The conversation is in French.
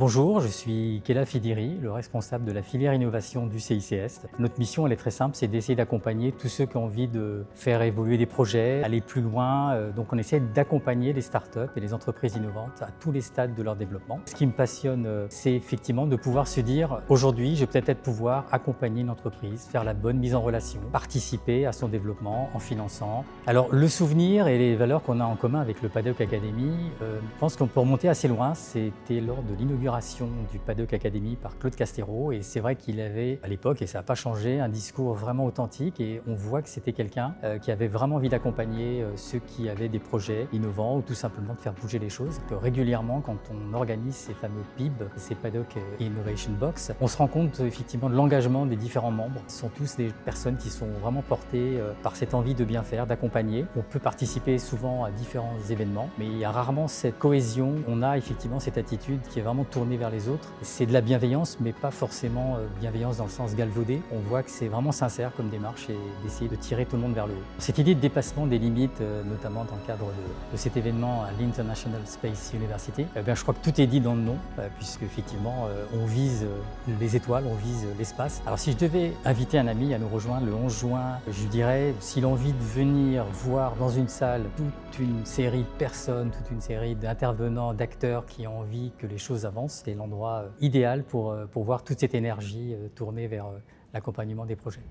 Bonjour, je suis Kela Fidiri, le responsable de la filière innovation du CICEST. Notre mission, elle est très simple, c'est d'essayer d'accompagner tous ceux qui ont envie de faire évoluer des projets, aller plus loin. Donc on essaie d'accompagner les startups et les entreprises innovantes à tous les stades de leur développement. Ce qui me passionne, c'est effectivement de pouvoir se dire, aujourd'hui, je vais peut-être pouvoir accompagner une entreprise, faire la bonne mise en relation, participer à son développement en finançant. Alors le souvenir et les valeurs qu'on a en commun avec le Paddock Academy, je pense qu'on peut remonter assez loin. C'était lors de l'inauguration du Paddock Academy par Claude Castero, et c'est vrai qu'il avait à l'époque, et ça n'a pas changé, un discours vraiment authentique, et on voit que c'était quelqu'un qui avait vraiment envie d'accompagner ceux qui avaient des projets innovants ou tout simplement de faire bouger les choses. Régulièrement, quand on organise ces fameux PIB, ces Paddock Innovation Box, on se rend compte effectivement de l'engagement des différents membres. Ce sont tous des personnes qui sont vraiment portées par cette envie de bien faire, d'accompagner. On peut participer souvent à différents événements, mais il y a rarement cette cohésion. On a effectivement cette attitude qui est vraiment tournée vers les autres. C'est de la bienveillance, mais pas forcément bienveillance dans le sens galvaudé. On voit que c'est vraiment sincère comme démarche et d'essayer de tirer tout le monde vers le haut. Cette idée de dépassement des limites, notamment dans le cadre de cet événement à l'International Space University, je crois que tout est dit dans le nom, puisque effectivement on vise les étoiles, on vise l'espace. Alors si je devais inviter un ami à nous rejoindre le 11 juin, je dirais, s'il a envie de venir voir dans une salle toute une série de personnes, toute une série d'intervenants, d'acteurs qui ont envie que les choses avancent, c'est l'endroit idéal pour voir toute cette énergie tournée vers l'accompagnement des projets.